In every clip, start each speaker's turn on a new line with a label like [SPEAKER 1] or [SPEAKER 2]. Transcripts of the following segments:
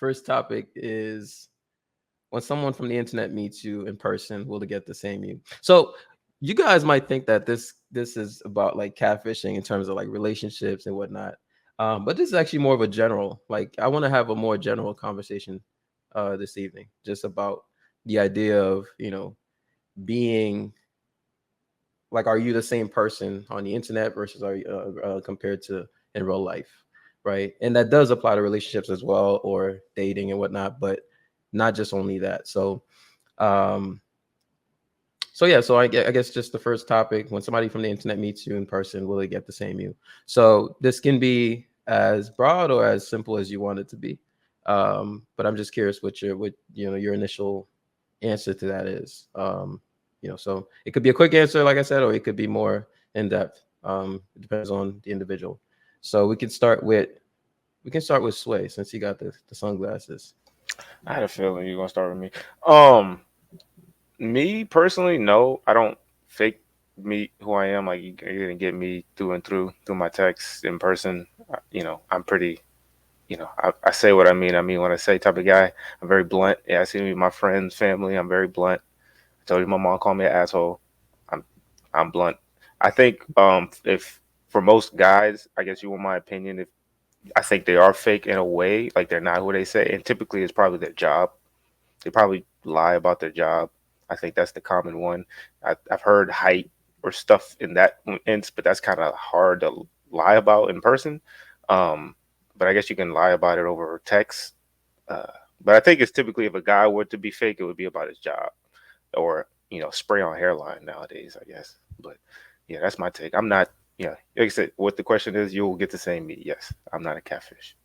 [SPEAKER 1] First topic is when someone from the internet meets you in person, will they get the same you? So you guys might think that this is about like catfishing in terms of like relationships and whatnot. But this is actually more of a general, like I want to have a more general conversation this evening, just about the idea of, being like, are you the same person on the internet versus are you compared to in real life, right? And that does apply to relationships as well, or dating and whatnot, but not just only that. Um, so I guess just the first topic: when somebody from the internet meets you in person, will they get the same you? So this can be as broad or as simple as you want it to be. But I'm just curious what your initial answer to that is. So it could be a quick answer, like I said, or it could be more in depth. It depends on the individual. So we can start with Sway, since he got the sunglasses.
[SPEAKER 2] I had a feeling you were gonna start with me. Um, Me personally, no, I don't fake me who I am. Like you didn't get me through and through my texts in person. I'm pretty. I say what I mean. I mean when I say type of guy. I'm very blunt. Yeah, I see me, my friends, family. I'm very blunt. I told you my mom called me an asshole. I'm I'm blunt. I think if for most guys, I guess you want my opinion. If I think they are fake in a way, like they're not who they say, and typically it's probably their job. They probably lie about their job. I think that's the common one. I've heard height or stuff in that instance, but that's kind of hard to lie about in person. Um, but I guess you can lie about it over text. Uh, but I think it's typically if a guy were to be fake, it would be about his job or spray on hairline nowadays, I guess. But yeah, that's my take. I'm not. Yeah, like I said, what the question is, you'll get the same me. Yes, I'm not a catfish.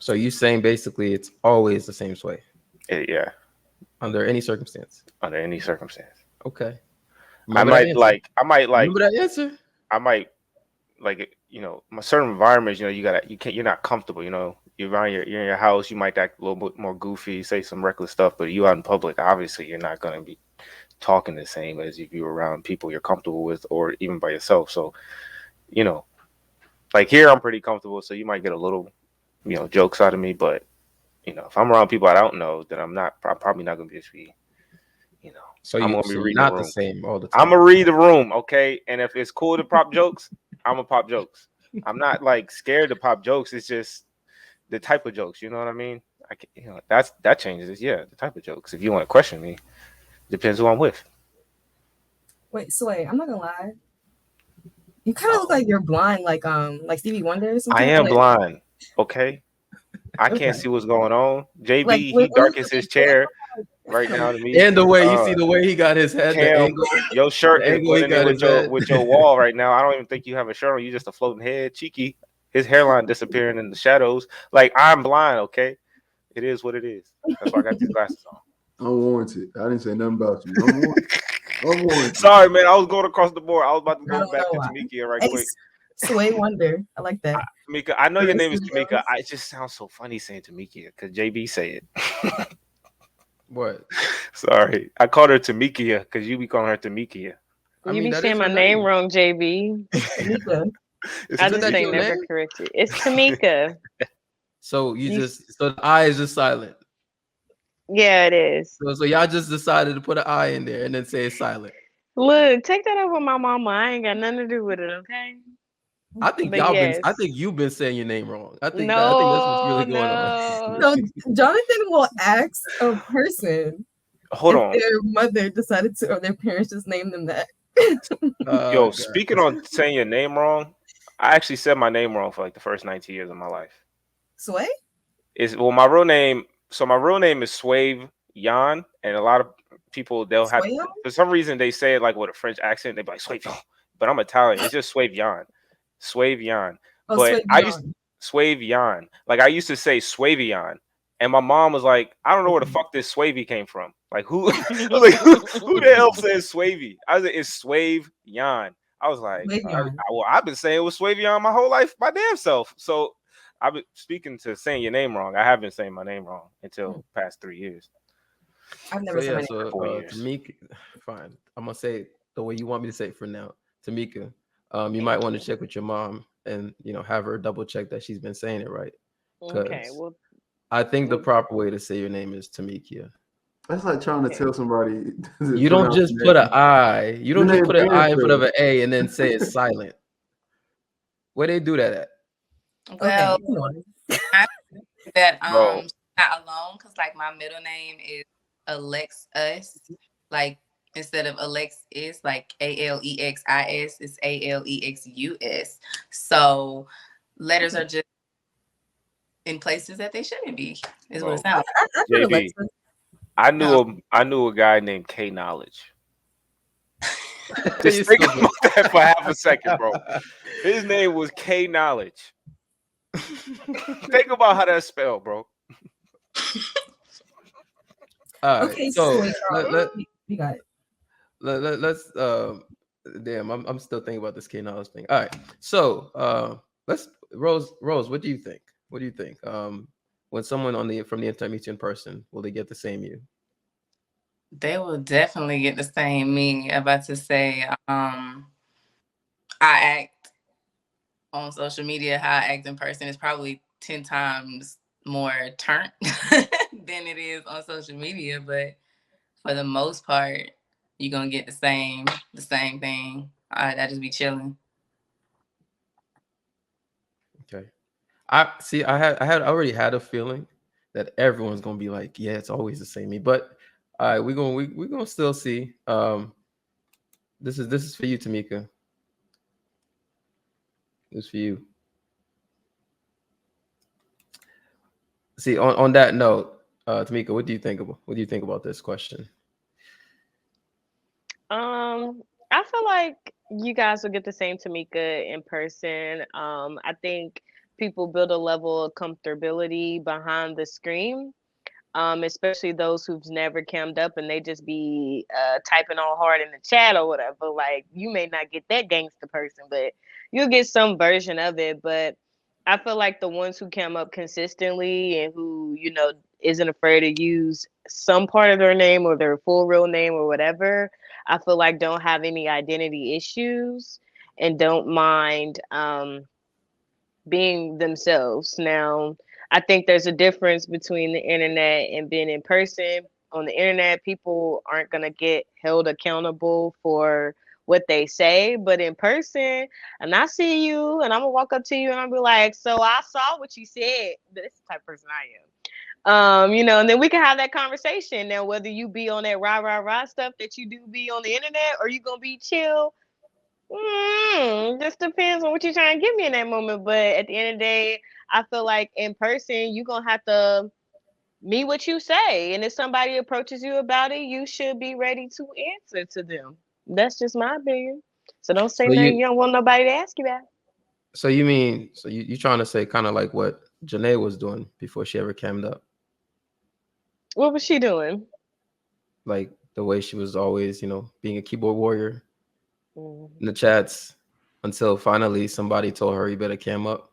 [SPEAKER 1] So you saying basically it's always the same way
[SPEAKER 2] Yeah,
[SPEAKER 1] under any circumstance.
[SPEAKER 2] under any circumstance.
[SPEAKER 1] Okay.
[SPEAKER 2] I
[SPEAKER 1] Remember that
[SPEAKER 2] might
[SPEAKER 1] answer.
[SPEAKER 2] like. I might like.
[SPEAKER 1] Remember that answer.
[SPEAKER 2] I might like my certain environments, you can't, you're not comfortable, you're around you're in your house, you might act a little bit more goofy, say some reckless stuff, but you out in public, obviously you're not going to be talking the same as if you're around people you're comfortable with or even by yourself. So you know like here I'm pretty comfortable, so you might get a little jokes out of me, but if I'm around people I don't know, then I'm probably not going to be you know
[SPEAKER 1] So
[SPEAKER 2] I'm
[SPEAKER 1] you
[SPEAKER 2] going to be
[SPEAKER 1] so you're
[SPEAKER 2] reading the
[SPEAKER 1] not the
[SPEAKER 2] room.
[SPEAKER 1] same all the
[SPEAKER 2] I'm
[SPEAKER 1] time.
[SPEAKER 2] gonna read the room, okay? And if it's cool to pop jokes, I'm gonna pop jokes. I'm not like scared to pop jokes. It's just the type of jokes. You know what I mean? I can, that changes it. Yeah, the type of jokes. If you want to question me, depends who I'm with.
[SPEAKER 3] Wait, I'm not gonna lie. You kind of look
[SPEAKER 2] Oh,
[SPEAKER 3] like you're blind, like Stevie Wonder
[SPEAKER 2] I
[SPEAKER 3] sometimes.
[SPEAKER 2] am blind. Okay, I can't
[SPEAKER 3] Okay,
[SPEAKER 2] see what's going on.
[SPEAKER 3] like
[SPEAKER 2] JB, he
[SPEAKER 3] when you
[SPEAKER 2] darkens
[SPEAKER 3] look
[SPEAKER 2] his
[SPEAKER 3] at Taylor,
[SPEAKER 2] chair right now to me.
[SPEAKER 1] And you see the way he got his head,
[SPEAKER 2] Cam, your shirt
[SPEAKER 1] the
[SPEAKER 2] is
[SPEAKER 1] angle he
[SPEAKER 2] blending in
[SPEAKER 1] got his head.
[SPEAKER 2] with your wall right now. I don't even think you have a shirt on. You just a floating head, cheeky. His hairline disappearing in the shadows. Like I'm blind. Okay, it is what it is. That's why I got these glasses on.
[SPEAKER 4] Unwarranted. I didn't say nothing about you. Unwarranted. Unwarranted.
[SPEAKER 2] Sorry, man. I was going across the board. I was about to
[SPEAKER 3] I
[SPEAKER 2] go
[SPEAKER 3] don't
[SPEAKER 2] back
[SPEAKER 3] know
[SPEAKER 2] to
[SPEAKER 3] why.
[SPEAKER 2] Tamika right
[SPEAKER 3] Hey,
[SPEAKER 2] quick.
[SPEAKER 3] Sway Wonder, I like that.
[SPEAKER 2] Tamika, I know your
[SPEAKER 3] Curtis
[SPEAKER 2] name is Tamika.
[SPEAKER 3] Studios.
[SPEAKER 2] It just sounds so funny saying Tamika because JB say it.
[SPEAKER 1] What?
[SPEAKER 2] Sorry, I called her Tamikia because you be calling her Tamikia.
[SPEAKER 1] I
[SPEAKER 5] You
[SPEAKER 1] mean,
[SPEAKER 5] be
[SPEAKER 1] that
[SPEAKER 5] saying
[SPEAKER 1] is
[SPEAKER 5] my
[SPEAKER 1] her
[SPEAKER 5] name
[SPEAKER 1] name.
[SPEAKER 5] wrong, JB.
[SPEAKER 3] Tamika.
[SPEAKER 2] It's
[SPEAKER 5] I
[SPEAKER 1] Isn't
[SPEAKER 5] just
[SPEAKER 1] that
[SPEAKER 5] ain't
[SPEAKER 1] your
[SPEAKER 2] Tamika.
[SPEAKER 5] never
[SPEAKER 1] name?
[SPEAKER 5] corrected. It's Tamika.
[SPEAKER 1] So
[SPEAKER 5] You,
[SPEAKER 1] so the I is just silent.
[SPEAKER 5] yeah, it is.
[SPEAKER 1] So y'all just decided to put an I in there and then say it's silent.
[SPEAKER 5] Look, take that up with my mama. I ain't got nothing to do with it, okay? But
[SPEAKER 1] I
[SPEAKER 5] yes.
[SPEAKER 1] think you've been saying your name wrong. I think that's what's really
[SPEAKER 5] No,
[SPEAKER 1] going on.
[SPEAKER 5] no.
[SPEAKER 3] So Jonathan will ask a person
[SPEAKER 2] Hold
[SPEAKER 3] if
[SPEAKER 2] on.
[SPEAKER 3] their mother decided to, or their parents just named them that.
[SPEAKER 1] Oh
[SPEAKER 2] Yo,
[SPEAKER 1] god.
[SPEAKER 2] speaking on saying your name wrong, I actually said my name wrong for like the first 19 years of my life.
[SPEAKER 3] Sway?
[SPEAKER 2] Is well, my real name. So my real name is Swave Yan, and a lot of people they'll have
[SPEAKER 3] Swayo?
[SPEAKER 2] for some reason they say it like with a French accent. They be like Swave, but I'm Italian. It's just Swave Yan, Swave Yan.
[SPEAKER 3] Oh,
[SPEAKER 2] But
[SPEAKER 3] Sway
[SPEAKER 2] I used
[SPEAKER 3] Beyond.
[SPEAKER 2] Swave Yan. Like I used to say Swavian, and my mom was like, I don't know where the fuck this Swavy came from. Like who? I was like, who the hell says Swavy? I was like, it's Swave Yan. I was like,
[SPEAKER 3] Sway Beyond.
[SPEAKER 2] well, I've been saying it was Swavian my whole life, my damn self. So I've been speaking to saying your name wrong. I have been saying my name wrong until past 3 years,
[SPEAKER 3] I've
[SPEAKER 1] So
[SPEAKER 3] never said
[SPEAKER 1] yeah,
[SPEAKER 3] my name.
[SPEAKER 1] so
[SPEAKER 2] 4 years.
[SPEAKER 1] Tamika, fine. I'm gonna say it the way you want me to say it for now. Tamika, you might
[SPEAKER 5] Thank
[SPEAKER 1] want to
[SPEAKER 5] you.
[SPEAKER 1] check with your mom and have her double check that she's been saying it right.
[SPEAKER 5] Okay,
[SPEAKER 1] Cause
[SPEAKER 5] well,
[SPEAKER 1] I think the proper way to say your name is Tamikia.
[SPEAKER 4] That's like trying to tell somebody to
[SPEAKER 1] You don't
[SPEAKER 4] pronounce
[SPEAKER 1] just
[SPEAKER 4] your
[SPEAKER 1] put an
[SPEAKER 4] name.
[SPEAKER 1] I. You don't
[SPEAKER 4] Your
[SPEAKER 1] just
[SPEAKER 4] name
[SPEAKER 1] put an I in front of
[SPEAKER 4] Panther.
[SPEAKER 1] an A and then say it's silent. Where they do that at?
[SPEAKER 6] Well,
[SPEAKER 3] Okay, come on.
[SPEAKER 6] I think that
[SPEAKER 2] Bro,
[SPEAKER 6] not alone because like my middle name is Alexis. Like instead of Alexis, like Alexis, it's Alexus. So letters are just in places that they shouldn't be. Is what it
[SPEAKER 2] bro,
[SPEAKER 6] sounds.
[SPEAKER 3] I put
[SPEAKER 2] JB.
[SPEAKER 3] Alexa.
[SPEAKER 2] I knew a guy named K Knowledge.
[SPEAKER 1] You
[SPEAKER 2] Just think
[SPEAKER 1] stupid.
[SPEAKER 2] about that for half a second, bro. His name was K Knowledge. Think about how that's spelled, bro.
[SPEAKER 1] All right.
[SPEAKER 3] Okay,
[SPEAKER 1] So
[SPEAKER 3] soy
[SPEAKER 1] let,
[SPEAKER 3] you got it.
[SPEAKER 1] let's damn, I'm still thinking about this K knowledge thing. All right. So let's Rose, what do you think? What do you think? When someone from the internet meets you in person, will they get the same you?
[SPEAKER 6] They will definitely get the same me. I'm about to say, I act on social media how I act in person is probably 10 times more turnt than it is on social media. But for the most part, you're gonna get the same thing. I just be chilling.
[SPEAKER 1] Okay. I already had a feeling that everyone's gonna be like, yeah, it's always the same me. But all right, we're gonna still see. This is for you, Tamika. This is for you. See, on that note, Tamika, what do you think about this question?
[SPEAKER 5] I feel like you guys will get the same Tamika in person. I think people build a level of comfortability behind the screen, especially those who've never cammed up and they just be typing all hard in the chat or whatever. Like you may not get that gangster person, but you'll get some version of it. But I feel like the ones who cam up consistently and who, isn't afraid to use some part of their name or their full real name or whatever, I feel like don't have any identity issues and don't mind being themselves. Now, I think there's a difference between the internet and being in person. On the internet, people aren't going to get held accountable for what they say, but in person, and I see you and I'm gonna walk up to you and I'll be like, so I saw what you said. That's the type of person I am. And then we can have that conversation. Now, whether you be on that rah stuff that you do be on the internet or you gonna be chill, just depends on what you're trying to give me in that moment. But at the end of the day, I feel like in person, you're going to have to mean what you say. And if somebody approaches you about it, you should be ready to answer to them. That's just my opinion. So don't say
[SPEAKER 1] So
[SPEAKER 5] nothing
[SPEAKER 1] you
[SPEAKER 5] you don't want nobody to ask you about.
[SPEAKER 1] you trying to say kind of like what Janae was doing before she ever cammed up,
[SPEAKER 5] What was she doing?
[SPEAKER 1] like the way she was always, being a keyboard warrior
[SPEAKER 5] Mm.
[SPEAKER 1] in the chats until finally somebody told her you better cam up.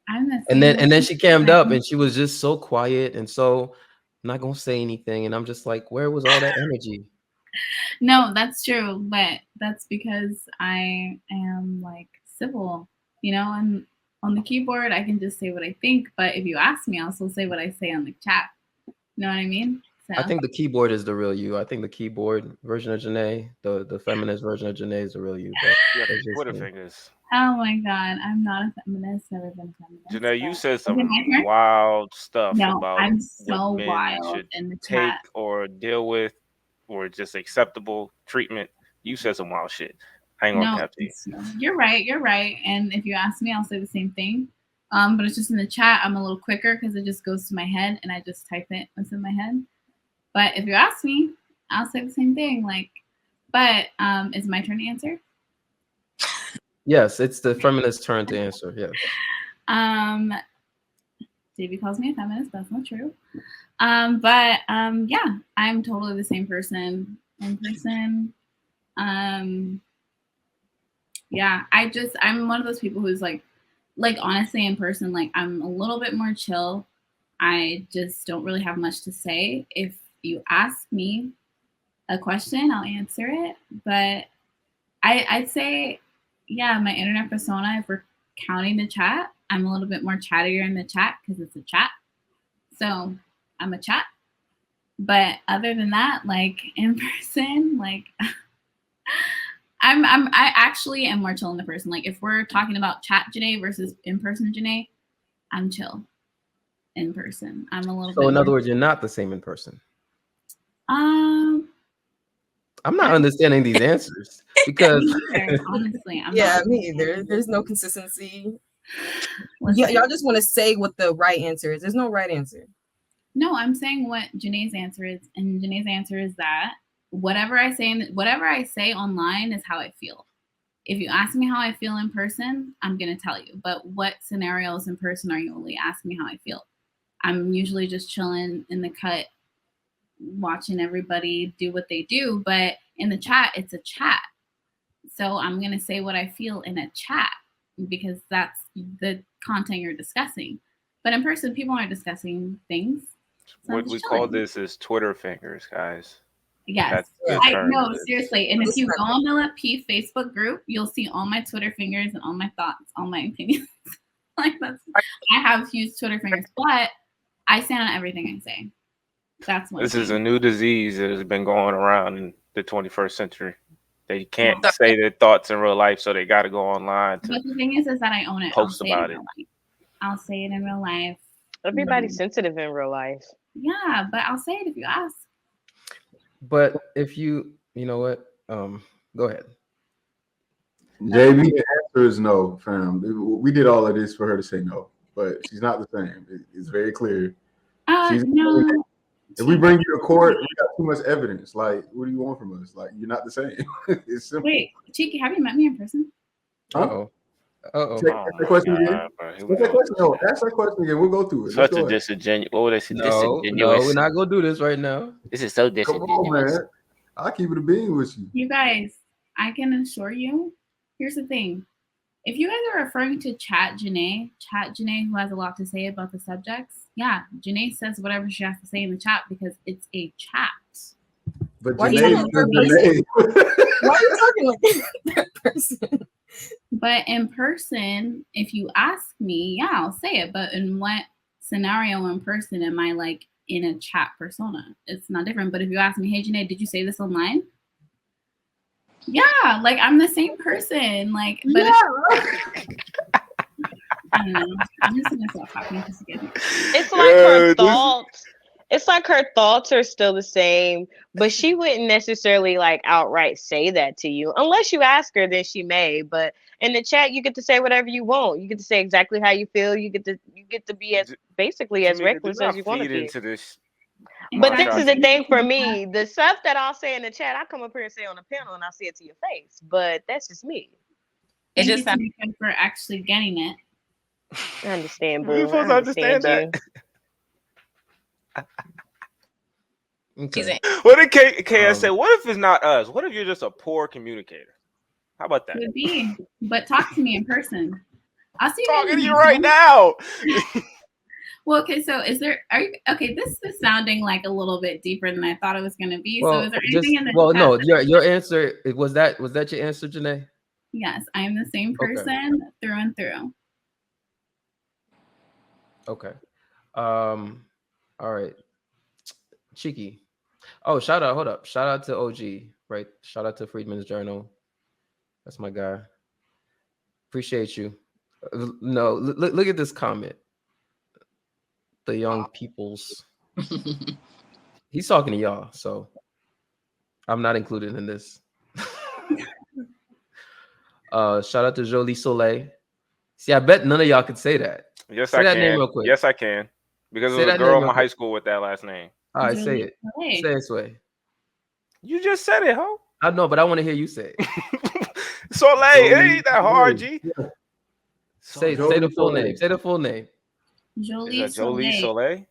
[SPEAKER 7] I'm the
[SPEAKER 1] And then
[SPEAKER 7] same way.
[SPEAKER 1] she cammed up and she was just so quiet and so I'm not gonna say anything. And I'm just like, where was all that energy?
[SPEAKER 7] No, that's true, but that's because I am like civil, and on the keyboard I can just say what I think, but if you ask me, I'll also say what I say on the chat. You know what I mean? So
[SPEAKER 1] I think the keyboard is the real you. I think the keyboard version of Janae, the feminist version of Janae is the real you. But
[SPEAKER 2] Yeah,
[SPEAKER 1] that's just
[SPEAKER 2] Twitter
[SPEAKER 1] me.
[SPEAKER 2] fingers.
[SPEAKER 7] oh my god, I'm not a feminist, never been a feminist.
[SPEAKER 2] Janae, you
[SPEAKER 7] But
[SPEAKER 2] said
[SPEAKER 7] is it my
[SPEAKER 2] some
[SPEAKER 7] turn?
[SPEAKER 2] wild stuff
[SPEAKER 7] No,
[SPEAKER 2] about
[SPEAKER 7] I'm
[SPEAKER 2] what
[SPEAKER 7] so
[SPEAKER 2] men
[SPEAKER 7] wild
[SPEAKER 2] should
[SPEAKER 7] in the
[SPEAKER 2] take
[SPEAKER 7] chat.
[SPEAKER 2] or deal with or just acceptable treatment. You said some wild shit. I ain't gonna
[SPEAKER 7] No,
[SPEAKER 2] cap to you.
[SPEAKER 7] you're right. And if you ask me, I'll say the same thing. But it's just in the chat, I'm a little quicker because it just goes to my head and I just type it what's in my head. But if you ask me, I'll say the same thing. But is my turn to answer?
[SPEAKER 1] Yes, it's the feminist turn to answer. Yes.
[SPEAKER 7] Davey calls me a feminist. That's not true. But yeah, I'm totally the same person in person. Yeah, I'm one of those people who's like honestly in person, like I'm a little bit more chill. I just don't really have much to say. If you ask me a question, I'll answer it. But I'd say, yeah, my internet persona, if we're counting the chat, I'm a little bit more chattier in the chat because it's a chat. So I'm a chat. But other than that, like in person, like I actually am more chill in the person. Like if we're talking about chat Janae versus in person Janae, I'm chill in person. I'm a little bit.
[SPEAKER 1] So in
[SPEAKER 7] more,
[SPEAKER 1] other words, you're not the same in person.
[SPEAKER 7] um,
[SPEAKER 1] I'm not understanding these answers because
[SPEAKER 7] me either, honestly, I'm
[SPEAKER 3] Yeah,
[SPEAKER 7] not.
[SPEAKER 3] me either. There's no consistency.
[SPEAKER 7] Listen,
[SPEAKER 3] Y'all just want to say what the right answer is. There's no right answer.
[SPEAKER 7] no, I'm saying what Janae's answer is, and Janae's answer is that whatever I say online is how I feel. If you ask me how I feel in person, I'm gonna tell you. But what scenarios in person are you only asking me how I feel? I'm usually just chilling in the cut, watching everybody do what they do. But in the chat, it's a chat. So I'm gonna say what I feel in a chat because that's the content you're discussing. But in person, people aren't discussing things. So
[SPEAKER 2] What we call this is Twitter fingers, guys.
[SPEAKER 7] Yes.
[SPEAKER 2] That's the
[SPEAKER 7] I
[SPEAKER 2] term
[SPEAKER 7] know,
[SPEAKER 2] for this.
[SPEAKER 7] seriously. And if you go on the Lapeef Facebook group, you'll see all my Twitter fingers and all my thoughts, all my opinions. Like I have huge Twitter fingers, but I stand on everything I say. That's one
[SPEAKER 2] This
[SPEAKER 7] thing.
[SPEAKER 2] is a new disease that has been going around in the 21st century. They can't say their thoughts in real life, so they got to go online to
[SPEAKER 7] But the thing is that I own it.
[SPEAKER 2] post about it.
[SPEAKER 7] I'll say it in real life.
[SPEAKER 5] Everybody's sensitive in real life.
[SPEAKER 7] Yeah, but I'll say it if you ask.
[SPEAKER 1] but if you know what, go ahead.
[SPEAKER 4] JB, the answer is no, fam. We did all of this for her to say no, but she's not the same. It's very clear.
[SPEAKER 7] No.
[SPEAKER 4] If we bring you to court, we got too much evidence. Like, what do you want from us? Like, you're not the same. It's simple.
[SPEAKER 7] Wait, Cheeky, have you met me in person?
[SPEAKER 1] Uh-oh.
[SPEAKER 4] Ask that question again. Ask that question. No, ask that question again. We'll go through it.
[SPEAKER 2] Such a disingenuous. What would I say?
[SPEAKER 1] No, we're not gonna do this right now.
[SPEAKER 2] This is so
[SPEAKER 4] Come
[SPEAKER 2] disingenuous.
[SPEAKER 4] on, man. I'll keep it a bean with you.
[SPEAKER 7] You guys, I can assure you, here's the thing. If you guys are referring to Chat Janae, who has a lot to say about the subjects, yeah, Janae says whatever she has to say in the chat because it's a chat.
[SPEAKER 4] But
[SPEAKER 3] Why
[SPEAKER 4] Janae,
[SPEAKER 3] Why are you talking like that person?
[SPEAKER 7] But in person, if you ask me, yeah, I'll say it. But in what scenario in person am I like in a chat persona? It's not different. But if you ask me, hey, Janae, did you say this online? Yeah, like I'm the same person. Like, but I don't know. I'm just gonna stop talking because
[SPEAKER 5] it's like her thoughts. It's like her thoughts are still the same, but she wouldn't necessarily like outright say that to you unless you ask her. Then she may. But in the chat, you get to say whatever you want. You get to say exactly how you feel. You get to be as basically as reckless as you want to be.
[SPEAKER 2] Into this.
[SPEAKER 5] But this is the thing for me. The stuff that I'll say in the chat, I come up here and say on the panel, and I'll say it to your face. But that's just me.
[SPEAKER 7] It's just for actually getting it.
[SPEAKER 5] I understand, boo.
[SPEAKER 2] You're supposed to understand
[SPEAKER 5] you.
[SPEAKER 1] Okay.
[SPEAKER 2] What did KS say? What if it's not us? What if you're just a poor communicator? How about that?
[SPEAKER 7] Could be, but talk to me in person. I'll see you.
[SPEAKER 2] Talking to you right now.
[SPEAKER 7] Well, okay. So, okay? This is sounding like a little bit deeper than I thought it was going to be.
[SPEAKER 1] Well,
[SPEAKER 7] so, is there anything in the chat?
[SPEAKER 1] no. Your answer was that your answer, Janae?
[SPEAKER 7] Yes, I'm the same person through and through.
[SPEAKER 1] Okay. All right. Cheeky. Oh, shout out. Hold up. Shout out to OG. Right. Shout out to Freedman's Journal. That's my guy. Appreciate you. No, look at this comment. The young peoples. He's talking to y'all, so I'm not included in this. Shout out to Jolie Soleil. See, I bet none of y'all could say that.
[SPEAKER 2] Yes,
[SPEAKER 1] say
[SPEAKER 2] I
[SPEAKER 1] that
[SPEAKER 2] can.
[SPEAKER 1] Name real quick.
[SPEAKER 2] Yes, I can. Because
[SPEAKER 1] say
[SPEAKER 2] there's a girl in my high school with that last name.
[SPEAKER 1] All right, say it. Say it, Sway.
[SPEAKER 2] You just said it, ho.
[SPEAKER 1] I know, but I want to hear you say it.
[SPEAKER 2] Soleil, it ain't that hard, G.
[SPEAKER 1] Say the full name. Say the full name.
[SPEAKER 7] Jolie
[SPEAKER 2] Soleil.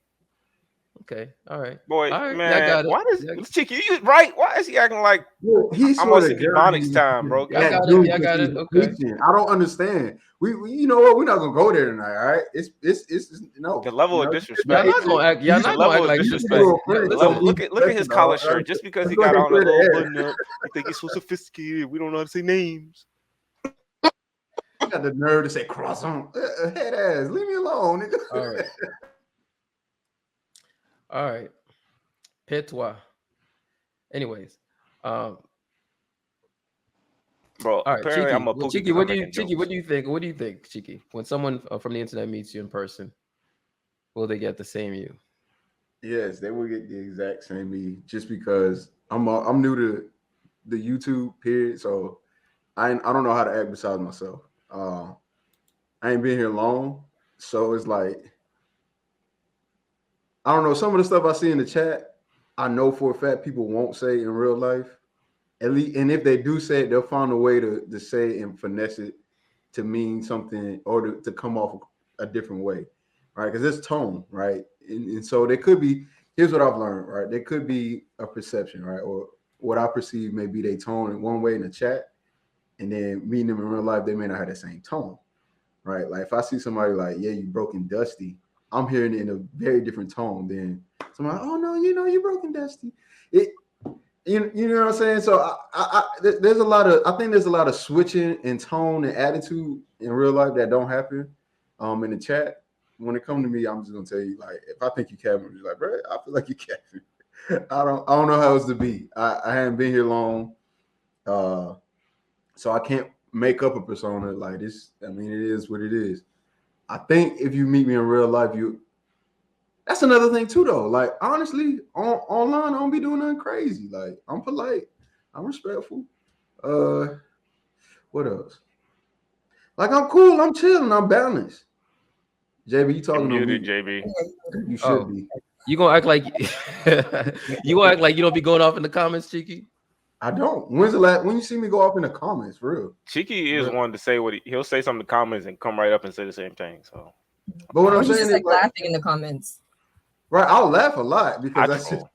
[SPEAKER 1] Okay, all right.
[SPEAKER 2] Boy,
[SPEAKER 1] all right.
[SPEAKER 2] man,
[SPEAKER 1] got it.
[SPEAKER 2] why does Cheeky? You right? Why is he acting like I'm on Ebonics time, bro?
[SPEAKER 1] I got it. Okay.
[SPEAKER 4] I don't understand. We you know what? We're not gonna go there tonight. All right? It's no.
[SPEAKER 2] The level of disrespect.
[SPEAKER 1] Y'all not gonna act. Y'all not gonna act like
[SPEAKER 2] disrespect. Look at his collar shirt. Just because he got on a little button up, you think he's so sophisticated. We don't know how to say names.
[SPEAKER 4] I got the nerve to say cross on head ass. Leave me alone, nigga.
[SPEAKER 1] All right. All right. Petois. Anyways,
[SPEAKER 2] Bro,
[SPEAKER 1] all right,
[SPEAKER 2] apparently I'm
[SPEAKER 1] Cheeky.
[SPEAKER 2] a
[SPEAKER 1] Well,
[SPEAKER 2] pookie
[SPEAKER 1] Cheeky,
[SPEAKER 2] because I'm making
[SPEAKER 1] Cheeky,
[SPEAKER 2] jokes.
[SPEAKER 1] what do you think? What do you think, Cheeky? When someone from the internet meets you in person, will they get the same you?
[SPEAKER 4] Yes, they will get the exact same me just because I'm new to the YouTube period, so I don't know how to act besides myself. I ain't been here long, so it's like I don't know some of the stuff I see in the chat. I know for a fact people won't say in real life. At least, and if they do say it, they'll find a way to say it and finesse it to mean something or to come off a different way, right? Because it's tone, right? And so there could be. Here's what I've learned, right? There could be a perception, right, or what I perceive may be they tone in one way in the chat, and then meeting them in real life, they may not have the same tone, right? Like if I see somebody like, yeah, you broken Dusty, I'm hearing it in a very different tone than somebody, oh no, you broken Dusty. It you know what I'm saying? So there's a lot of I think there's a lot of switching in tone and attitude in real life that don't happen in the chat. When it comes to me, I'm just gonna tell you, like, if I think you capping, I'm just like, bro, I feel like you capping. I don't know how else to be. I haven't been here long. So I can't make up a persona like this. I mean, it is what it is. I think if you meet me in real life, that's another thing too, though. Like honestly, online, I don't be doing nothing crazy. Like I'm polite, I'm respectful. Uh, what else? Like I'm cool, I'm chilling, I'm balanced. JB, you
[SPEAKER 2] You're
[SPEAKER 4] talking on
[SPEAKER 2] muted,
[SPEAKER 4] me?
[SPEAKER 2] JB.
[SPEAKER 4] You should
[SPEAKER 1] Oh,
[SPEAKER 4] be.
[SPEAKER 1] you gonna act like you gonna act like you don't be going off in the comments, Cheeky?
[SPEAKER 4] I don't. When's the last when you see me go off in the comments, for real?
[SPEAKER 2] Cheeky is
[SPEAKER 1] Really?
[SPEAKER 2] one to say he'll say something in the comments and come right up and say the same thing. So
[SPEAKER 4] But what
[SPEAKER 3] Or
[SPEAKER 4] I'm
[SPEAKER 3] he's
[SPEAKER 4] saying
[SPEAKER 3] just
[SPEAKER 4] is
[SPEAKER 3] like laughing in the comments.
[SPEAKER 4] right, I'll laugh a lot because
[SPEAKER 2] I
[SPEAKER 4] I just
[SPEAKER 2] troll.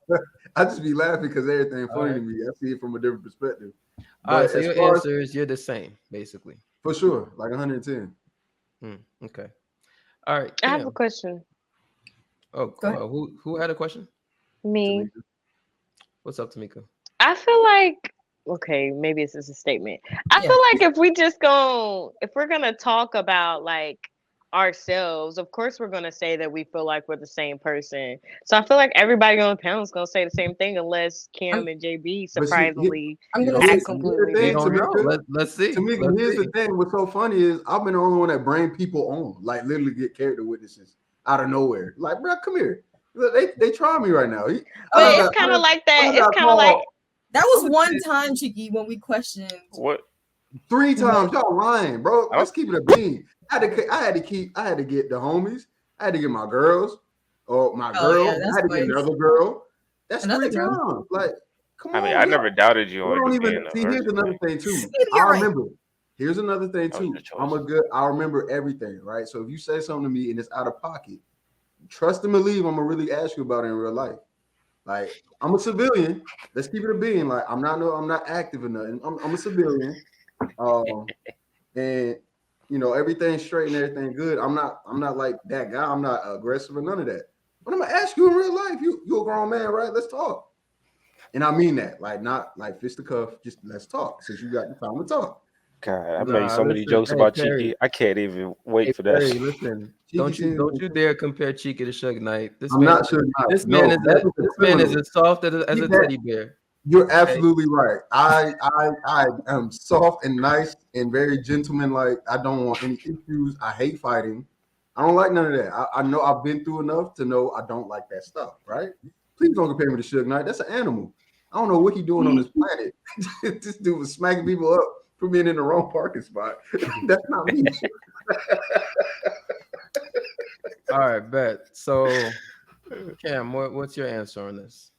[SPEAKER 4] I just be laughing because everything
[SPEAKER 1] All
[SPEAKER 4] funny
[SPEAKER 1] right.
[SPEAKER 4] to me. I see it from a different perspective.
[SPEAKER 1] All right.
[SPEAKER 4] But
[SPEAKER 1] So
[SPEAKER 4] as
[SPEAKER 1] your
[SPEAKER 4] far as
[SPEAKER 1] answer is you're the same, basically.
[SPEAKER 4] for sure, like 110.
[SPEAKER 1] Okay. All right,
[SPEAKER 5] I have a
[SPEAKER 1] Cam.
[SPEAKER 5] question.
[SPEAKER 1] Oh,
[SPEAKER 3] Go ahead.
[SPEAKER 1] who had a question?
[SPEAKER 5] Me.
[SPEAKER 4] Tamika.
[SPEAKER 1] What's up, Tamika?
[SPEAKER 5] I feel like okay, maybe this is a statement. I
[SPEAKER 3] Yeah.
[SPEAKER 5] feel like if we're gonna talk about like ourselves, of course we're gonna say that we feel like we're the same person. So I feel like everybody on the panel is gonna say the same thing unless
[SPEAKER 3] I'm,
[SPEAKER 5] Kim and JB
[SPEAKER 4] But see,
[SPEAKER 5] surprisingly
[SPEAKER 3] I'm
[SPEAKER 1] You
[SPEAKER 3] gonna
[SPEAKER 1] don't.
[SPEAKER 3] say
[SPEAKER 5] act
[SPEAKER 3] something.
[SPEAKER 4] here's the
[SPEAKER 5] completely
[SPEAKER 1] We
[SPEAKER 4] thing,
[SPEAKER 1] don't
[SPEAKER 5] different.
[SPEAKER 1] know.
[SPEAKER 4] Tamika.
[SPEAKER 1] Let's see.
[SPEAKER 4] Tamika,
[SPEAKER 1] Let's
[SPEAKER 4] here's the
[SPEAKER 1] see.
[SPEAKER 4] thing. What's so funny is I've been the only one that bring people on, like literally get character witnesses out of nowhere. Like, bro, come here. Look, they try me right now.
[SPEAKER 5] But
[SPEAKER 3] Oh,
[SPEAKER 5] it's kind of like
[SPEAKER 4] I
[SPEAKER 5] that.
[SPEAKER 4] done
[SPEAKER 5] It's
[SPEAKER 4] got
[SPEAKER 5] kind of like
[SPEAKER 4] called
[SPEAKER 3] that was one time, Chicky, when we questioned.
[SPEAKER 2] What?
[SPEAKER 4] 3 times. Y'all lying, bro.
[SPEAKER 2] I
[SPEAKER 4] Let's
[SPEAKER 2] don't.
[SPEAKER 4] keep it a bean. I had to get the homies. I had to get my girls or my
[SPEAKER 3] Oh yeah,
[SPEAKER 4] girl. I
[SPEAKER 3] that's
[SPEAKER 4] had to get
[SPEAKER 3] twice.
[SPEAKER 4] another girl. That's
[SPEAKER 3] Another
[SPEAKER 4] 3
[SPEAKER 3] girl.
[SPEAKER 4] times. Like, come
[SPEAKER 2] I mean,
[SPEAKER 4] on,
[SPEAKER 2] I
[SPEAKER 4] y'all.
[SPEAKER 2] never doubted you
[SPEAKER 4] We
[SPEAKER 2] on
[SPEAKER 4] don't
[SPEAKER 2] you
[SPEAKER 4] even
[SPEAKER 2] being a
[SPEAKER 4] see. Here's
[SPEAKER 2] virgin.
[SPEAKER 4] another
[SPEAKER 2] Like,
[SPEAKER 4] thing too.
[SPEAKER 3] You're
[SPEAKER 4] I
[SPEAKER 3] right.
[SPEAKER 4] remember. Here's another thing
[SPEAKER 2] that was
[SPEAKER 4] too.
[SPEAKER 2] your choice.
[SPEAKER 4] I'm a good. I remember everything, right? So if you say something to me and it's out of pocket, trust and believe I'm gonna really ask you about it in real life. Like I'm a civilian. Let's keep it a being. Like I'm not active or nothing. I'm a civilian. And everything's straight and everything good. I'm not like that guy. I'm not aggressive or none of that. But I'm gonna ask you in real life. You're a grown man, right? Let's talk. And I mean that, like not like fist to cuff, just let's talk since you got the time to talk.
[SPEAKER 2] God, I made
[SPEAKER 1] Nah,
[SPEAKER 2] so many
[SPEAKER 1] listen.
[SPEAKER 2] jokes
[SPEAKER 1] Hey,
[SPEAKER 2] about
[SPEAKER 1] Perry.
[SPEAKER 2] Cheeky. I can't even
[SPEAKER 1] Hey,
[SPEAKER 2] wait for that.
[SPEAKER 1] Perry. Listen.
[SPEAKER 4] Cheeky season.
[SPEAKER 1] Don't you dare compare Cheeky to Suge Knight.
[SPEAKER 4] I'm not sure. No, that is a
[SPEAKER 1] This man is
[SPEAKER 4] criminal.
[SPEAKER 1] as soft as
[SPEAKER 4] Keep
[SPEAKER 1] a
[SPEAKER 4] that.
[SPEAKER 1] teddy bear.
[SPEAKER 4] You're
[SPEAKER 1] Okay.
[SPEAKER 4] absolutely right. I am soft and nice and very gentleman-like. I don't want any issues. I hate fighting. I don't like none of that. I know I've been through enough to know I don't like that stuff, right? Please don't compare me to Suge Knight. That's an animal. I don't know what he's doing on this planet. This dude was smacking people up for being in the wrong parking spot. That's not me.
[SPEAKER 1] All right, bet. So, Cam, what's your answer on this?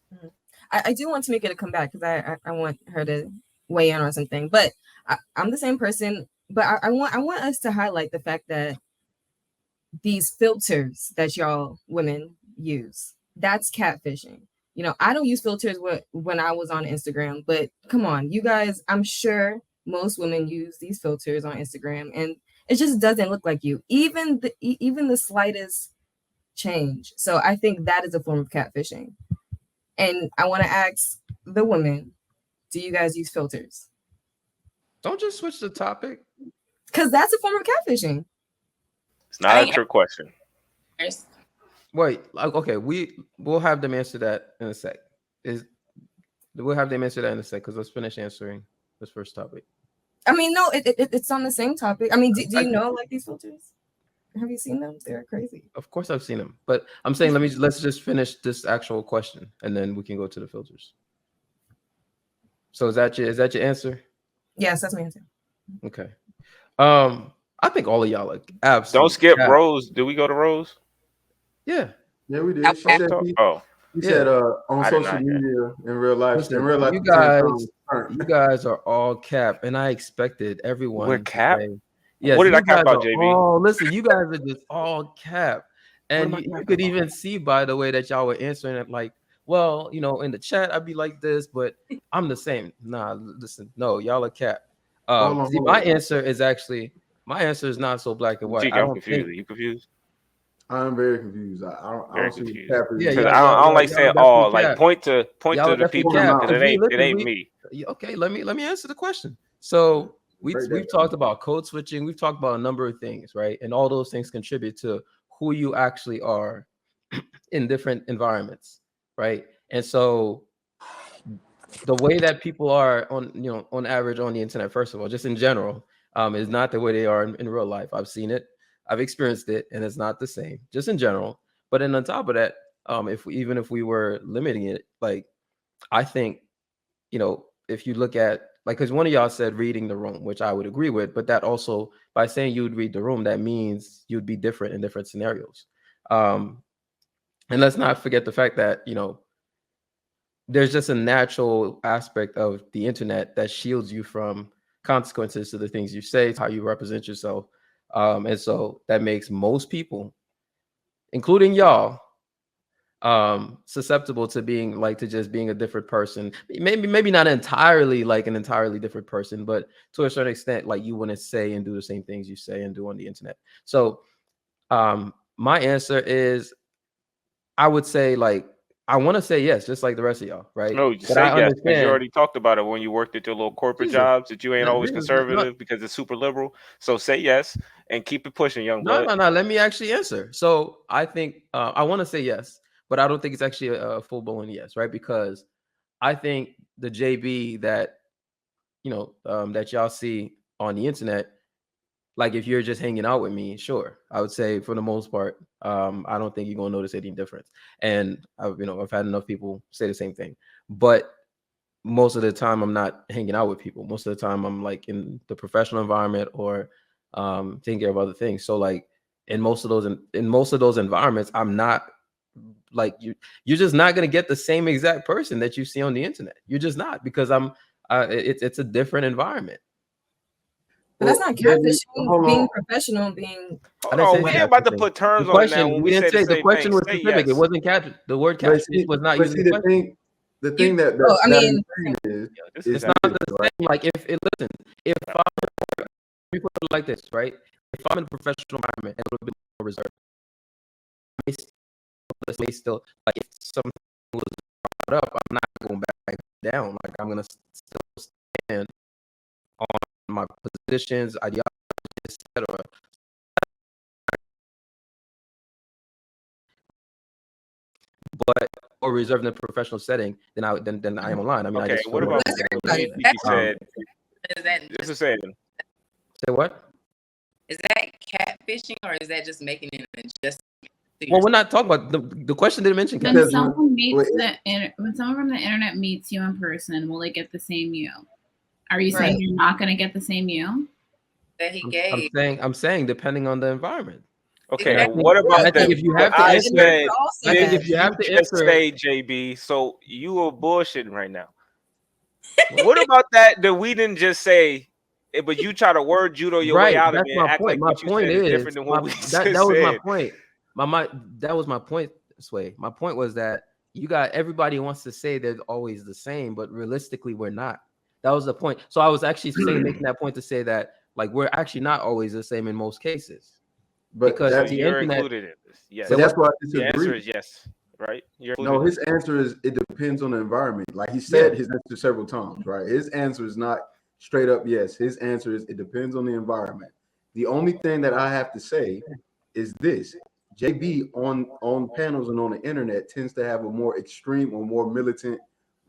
[SPEAKER 3] I do want to make it a comeback because I want her to weigh in on something. But I'm the same person. But I want us to highlight the fact that these filters that y'all women use, that's catfishing. I don't use filters when I was on Instagram, but come on, you guys, I'm sure most women use these filters on Instagram and it just doesn't look like you, even the slightest change. So I think that is a form of catfishing. And I want to ask the women, do you guys use filters?
[SPEAKER 1] Don't just switch the topic.
[SPEAKER 3] Because that's a form of catfishing.
[SPEAKER 2] It's not a trick question.
[SPEAKER 6] First.
[SPEAKER 1] Wait, okay, we'll have them answer that in a sec. We'll have them answer that in a sec because let's finish answering this first topic.
[SPEAKER 3] I mean, no, it's on the same topic. I mean, do you know like these filters? Have you seen them? They're crazy.
[SPEAKER 1] Of course, I've seen them, but I'm saying let's just finish this actual question and then we can go to the filters. So is that your answer?
[SPEAKER 3] Yes, that's my answer.
[SPEAKER 1] Okay. I think all of y'all are absolutely.
[SPEAKER 2] Don't skip Rose. Did we go to Rose?
[SPEAKER 1] Yeah.
[SPEAKER 4] Yeah, we did. She said he said on social media in real life.
[SPEAKER 1] Listen,
[SPEAKER 4] in real life,
[SPEAKER 1] you guys are all cap, and I expected everyone.
[SPEAKER 2] We're cap.
[SPEAKER 1] Yes,
[SPEAKER 2] what did I cap about, JB?
[SPEAKER 1] Oh, listen, you guys are just all cap, and you could even see by the way that y'all were answering it, like, well, you know, in the chat I'd be like this, but I'm the same. Nah, listen, no, y'all are cap. See, my answer is not so black and white.
[SPEAKER 2] I'm confused. Are you confused?
[SPEAKER 4] I'm very confused. I don't see
[SPEAKER 2] because I don't like saying all. Like point to the people because it ain't me.
[SPEAKER 1] Okay, let me answer the question. So we've talked about code switching. We've talked about a number of things, right? And all those things contribute to who you actually are in different environments, right? And so the way that people are on average on the internet, first of all, just in general, is not the way they are in real life. I've seen it. I've experienced it, and it's not the same, just in general. But then on top of that, if we were limiting it, like, I think, if you look at, like, because one of y'all said reading the room, which I would agree with, but that also, by saying you would read the room, that means you'd be different in different scenarios. And let's not forget the fact that, there's just a natural aspect of the internet that shields you from consequences to the things you say, how you represent yourself. And so that makes most people, including y'all, susceptible to just being a different person. Maybe not entirely like an entirely different person, but to a certain extent, like, you want to say and do the same things you say and do on the internet. So my answer is, I would say, like, I want to say yes, just like the rest of y'all, right?
[SPEAKER 2] No, you say yes because you already talked about it when you worked at your little corporate jobs that you ain't always conservative because it's super liberal. So say yes and keep it pushing, young blood.
[SPEAKER 1] No. Let me actually answer. So I think I want to say yes, but I don't think it's actually a full-blown yes, right? Because I think the JB that that y'all see on the internet, like, if you're just hanging out with me, sure, I would say for the most part, I don't think you're gonna notice any difference. And I've had enough people say the same thing. But most of the time, I'm not hanging out with people. Most of the time, I'm like in the professional environment or taking care of other things. So, like, in most of those environments, I'm not like you. You're just not gonna get the same exact person that you see on the internet. You're just not, because it's a different environment.
[SPEAKER 3] But that's not catfishing. Being professional, being.
[SPEAKER 2] We ain't about to put terms on it now. When we didn't say the question was specific.
[SPEAKER 1] It wasn't catfish. The word catfish was not used.
[SPEAKER 4] The thing that
[SPEAKER 3] I mean,
[SPEAKER 1] it's not the same. Like, if we put it like this, right? If I'm in a professional environment and a little bit more reserved, may still, like, if something was brought up, I'm not going back down. Like, I'm gonna still stand on my positions, ideologies, etc. But or reserved in a professional setting, then I am online. I mean,
[SPEAKER 2] okay. What about he said? This is saying.
[SPEAKER 1] Say what?
[SPEAKER 6] Is that catfishing or is that just making it adjustment?
[SPEAKER 1] Well, we're not talking about the question. Didn't mention catfishing.
[SPEAKER 7] When someone from the internet meets you in person, will they get the same you? Are you saying you're not going to get the same you
[SPEAKER 6] that he gave?
[SPEAKER 1] I'm saying depending on the environment.
[SPEAKER 2] Okay, what about that?
[SPEAKER 1] If you have to answer, if you have to answer,
[SPEAKER 2] say JB, so you are bullshitting right now. What about that we didn't just say, but you try to word judo your way out of it and act like what you said is different than what we just said.
[SPEAKER 1] That was my point. That was my point, Sway. My point was that everybody wants to say they're always the same, but realistically, we're not. That was the point. So I was actually making that point to say that, like, we're actually not always the same in most cases.
[SPEAKER 4] But
[SPEAKER 1] because
[SPEAKER 2] the you're internet, included in this. Yes.
[SPEAKER 4] So that's why
[SPEAKER 2] the answer is yes, right?
[SPEAKER 4] No, his answer is it depends on the environment. Like he said his answer several times, right? His answer is not straight up yes. His answer is it depends on the environment. The only thing that I have to say is this: JB on panels and on the internet tends to have a more extreme or more militant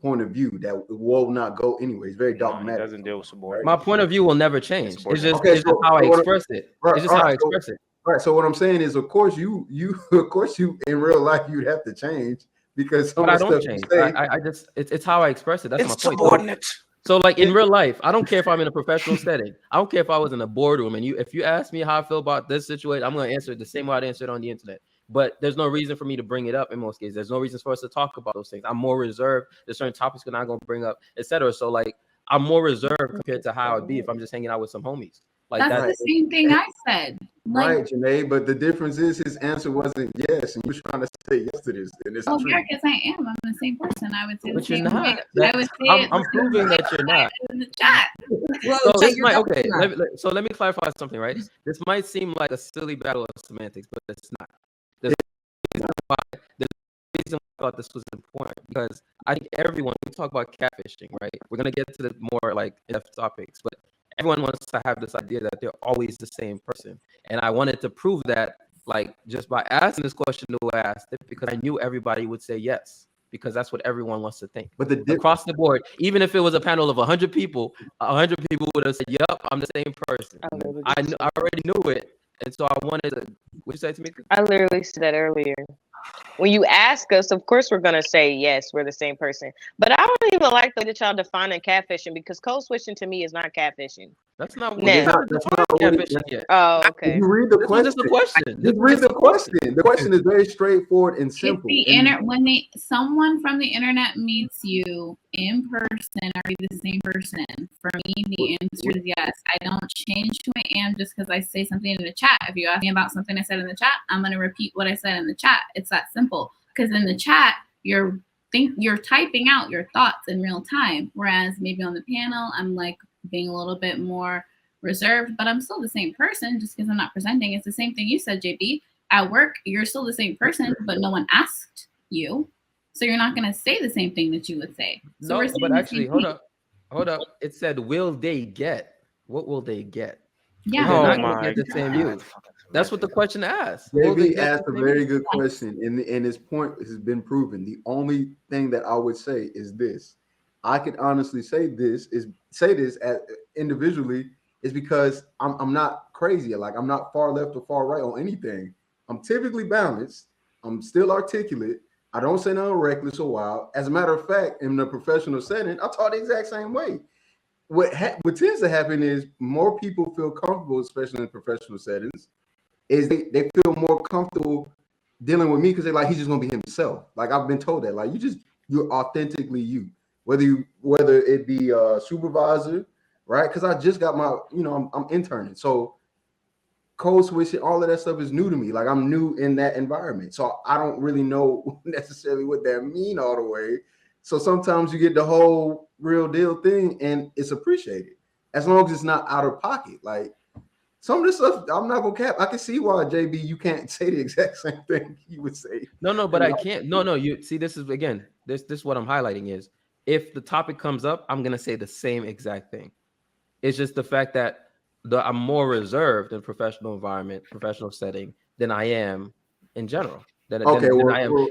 [SPEAKER 4] point of view that will not go anyway. It's very
[SPEAKER 2] No, he
[SPEAKER 4] dogmatic.
[SPEAKER 2] doesn't deal with subordinates.
[SPEAKER 1] My point of view will never change. It's just
[SPEAKER 4] Okay,
[SPEAKER 1] it's just how I express it.
[SPEAKER 4] Right,
[SPEAKER 1] It's just how I express it.
[SPEAKER 4] Right. So what I'm saying is, of course, you of course you in real life you'd have to change because some
[SPEAKER 1] But
[SPEAKER 4] of
[SPEAKER 1] I
[SPEAKER 4] the
[SPEAKER 1] don't
[SPEAKER 4] stuff
[SPEAKER 1] change.
[SPEAKER 4] you say.
[SPEAKER 1] I just it's how I express it. That's my point.
[SPEAKER 2] Subordinates.
[SPEAKER 1] So like in real life, I don't care if I'm in a professional setting. I don't care if I was in a boardroom and if you ask me how I feel about this situation, I'm gonna answer it the same way I'd answer it on the internet. But there's no reason for me to bring it up in most cases. There's no reason for us to talk about those things. I'm more reserved. There's certain topics we're not gonna bring up, etc. So like I'm more reserved compared to how I'd be if I'm just hanging out with some homies. Like
[SPEAKER 7] That's the same thing I said. Like,
[SPEAKER 4] Right, Janae, but the difference is his answer wasn't yes, and you're trying to say yes to this, and it's
[SPEAKER 7] oh
[SPEAKER 4] true.
[SPEAKER 7] yeah, because I am. I'm the same person. I would say the
[SPEAKER 1] but you're
[SPEAKER 7] same
[SPEAKER 1] not.
[SPEAKER 7] thing. I would say
[SPEAKER 1] I'm proving that you're not.
[SPEAKER 7] in the chat.
[SPEAKER 3] Well,
[SPEAKER 1] So
[SPEAKER 3] Jay,
[SPEAKER 1] this
[SPEAKER 3] you're
[SPEAKER 1] might
[SPEAKER 3] definitely
[SPEAKER 1] okay.
[SPEAKER 3] not.
[SPEAKER 1] So let me clarify something, right? This might seem like a silly battle of semantics, but it's not. There's a reason why I thought this was important because I think everyone we talk about catfishing, right? We're gonna get to the more like in-depth topics, but everyone wants to have this idea that they're always the same person, and I wanted to prove that like just by asking this question the way I asked it because I knew everybody would say yes because that's what everyone wants to think.
[SPEAKER 4] But
[SPEAKER 1] Across the board, even if it was a panel of 100 people, 100 people would have said, "Yep, I'm the same person." I already knew it, and so I wanted to. What you say to me?
[SPEAKER 5] I literally said that earlier. When you ask us, of course we're gonna say yes, we're the same person. But I don't even like the way that y'all defining catfishing because code switching to me is not catfishing.
[SPEAKER 1] That's not
[SPEAKER 5] Nah.
[SPEAKER 4] That's not what
[SPEAKER 1] catfishing yet.
[SPEAKER 5] Oh, okay.
[SPEAKER 4] You read the
[SPEAKER 1] This was
[SPEAKER 4] question.
[SPEAKER 1] just a question.
[SPEAKER 4] Just read the question. The question is very straightforward and
[SPEAKER 7] If
[SPEAKER 4] simple.
[SPEAKER 7] when someone from the internet meets you in person, are you the same person? For me, the answer is yes. I don't change who I am just because I say something in the chat. If you ask me about something I said in the chat, I'm gonna repeat what I said in the chat. It's that simple. Because in the chat, you're typing out your thoughts in real time. Whereas maybe on the panel, I'm like being a little bit more reserved, but I'm still the same person just because I'm not presenting. It's the same thing you said, JB. At work, you're still the same person, but no one asked you. So you're not going to say the same thing that you would say. So
[SPEAKER 1] No, but actually, hold up. It said, will they get? What will they get?
[SPEAKER 7] Yeah.
[SPEAKER 1] They're not
[SPEAKER 2] Oh
[SPEAKER 1] going to
[SPEAKER 2] my
[SPEAKER 1] get the same
[SPEAKER 2] God.
[SPEAKER 1] you. That's what the question asked. Will they
[SPEAKER 4] JB
[SPEAKER 1] get
[SPEAKER 4] asked
[SPEAKER 1] the
[SPEAKER 4] a
[SPEAKER 1] same
[SPEAKER 4] very
[SPEAKER 1] you?
[SPEAKER 4] good question, and his point has been proven. The only thing that I would say is this: I could honestly say this as individually is because I'm not crazy. Like I'm not far left or far right on anything. I'm typically balanced. I'm still articulate. I don't say nothing reckless or wild. As a matter of fact, in the professional setting, I talk the exact same way. What tends to happen is more people feel comfortable, especially in professional settings, is they feel more comfortable dealing with me because they're like, he's just gonna be himself. Like I've been told that, like you're authentically you, whether it be a supervisor, right? Because I just got my, I'm interning, so code switching, all of that stuff is new to me. Like I'm new in that environment, so I don't really know necessarily what that mean all the way. So sometimes you get the whole real deal thing, and it's appreciated as long as it's not out of pocket. Like some of this stuff, I'm not gonna cap. I can see why JB, you can't say the exact same thing you would say.
[SPEAKER 1] No, but I can't. No. You see, this is again, this is what I'm highlighting is if the topic comes up, I'm gonna say the same exact thing. It's just the fact that I'm more reserved in professional environment, professional setting than I am in general. Than I am.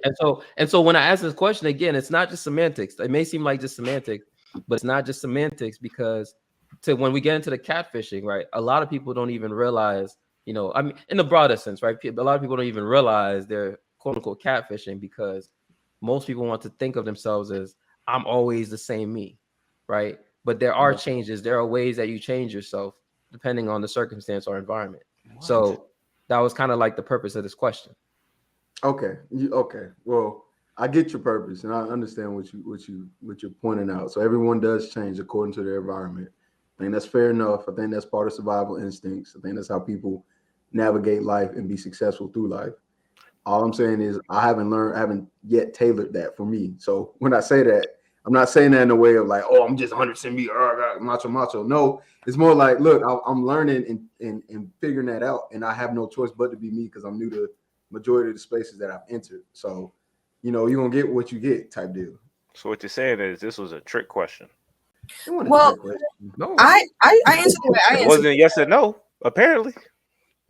[SPEAKER 1] And so when I ask this question again, it's not just semantics. It may seem like just semantics, but it's not just semantics because when we get into the catfishing, right? A lot of people don't even realize, I mean, in the broader sense, right? A lot of people don't even realize they're quote unquote catfishing because most people want to think of themselves as I'm always the same me, right? But there are changes. There are ways that you change yourself depending on the circumstance or environment. What? So that was kind of like the purpose of this question.
[SPEAKER 4] Okay. Well, I get your purpose, and I understand what you're pointing out. So everyone does change according to their environment. I think that's fair enough. I think that's part of survival instincts. I think that's how people navigate life and be successful through life. All I'm saying is I haven't yet tailored that for me. So when I say that, I'm not saying that in a way of like, oh, I'm just 100% me, macho. No, it's more like, look, I'm learning and figuring that out, and I have no choice but to be me because I'm new to majority of the spaces that I've entered. So, you're gonna get what you get type deal.
[SPEAKER 2] So what you're saying is this was a trick question.
[SPEAKER 3] Well,
[SPEAKER 1] no,
[SPEAKER 3] I answered the way I answered.
[SPEAKER 2] It wasn't yes or no, apparently.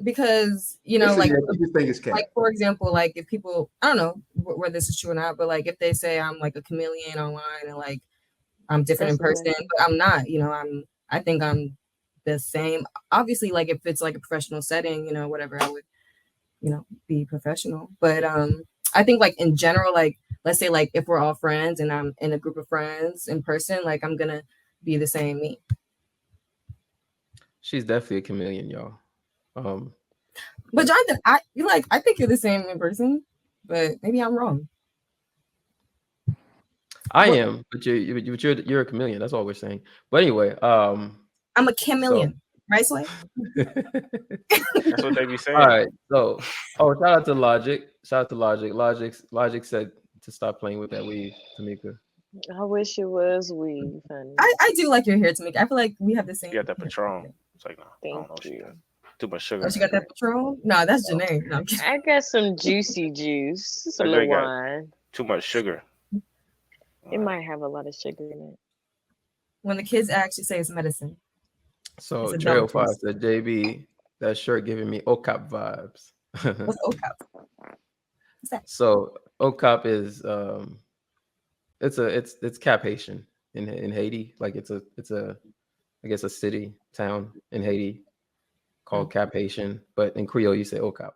[SPEAKER 3] because you know,
[SPEAKER 4] Listen,
[SPEAKER 3] like,
[SPEAKER 4] yeah, people think it's cat.
[SPEAKER 3] like for example, like if people, I don't know whether this is true or not, but like if they say I'm like a chameleon online and like I'm different in
[SPEAKER 5] That's the
[SPEAKER 3] person, but I'm not. You know, I think I'm the same. Obviously, like if it's like a professional setting, you know, whatever, I would, you know, be professional. But I think like in general, like let's say like if we're all friends and I'm in a group of friends in person, like I'm gonna be the same me.
[SPEAKER 1] She's definitely a chameleon, y'all.
[SPEAKER 3] But Jonathan, I think you're the same in person, but maybe I'm wrong.
[SPEAKER 1] I
[SPEAKER 3] What-
[SPEAKER 1] am, but you're a chameleon. That's all we're saying. But anyway,
[SPEAKER 3] I'm a chameleon, right, Sway?
[SPEAKER 2] That's what they be saying.
[SPEAKER 1] all right. So, shout out to Logic. Shout out to Logic. Logic said to stop playing with that weave, Tamika.
[SPEAKER 5] I wish it was weave, honey.
[SPEAKER 3] I do like your hair, Tamika. I feel like we have the same.
[SPEAKER 2] You got that Patron. It's like, no, I
[SPEAKER 5] Thank
[SPEAKER 2] don't know what she
[SPEAKER 5] you.
[SPEAKER 2] got. Too much sugar.
[SPEAKER 3] Oh, she got that Patron? No, that's Janae. No, I'm kidding.
[SPEAKER 5] I got some juicy juice, some
[SPEAKER 2] That
[SPEAKER 5] little
[SPEAKER 2] drink got
[SPEAKER 5] wine.
[SPEAKER 2] too much sugar.
[SPEAKER 5] It might have a lot of sugar in it.
[SPEAKER 3] When the kids actually say it's medicine.
[SPEAKER 1] So
[SPEAKER 3] It's a
[SPEAKER 1] Trail
[SPEAKER 3] dumb
[SPEAKER 1] 5
[SPEAKER 3] twist.
[SPEAKER 1] said, JB, that shirt giving me OCAP vibes.
[SPEAKER 3] What's OCAP? What's that?
[SPEAKER 1] So OCAP is it's Cap Haitian in Haiti. Like it's a I guess a city town in Haiti called Cap Haitian, but in Creole you say OCAP.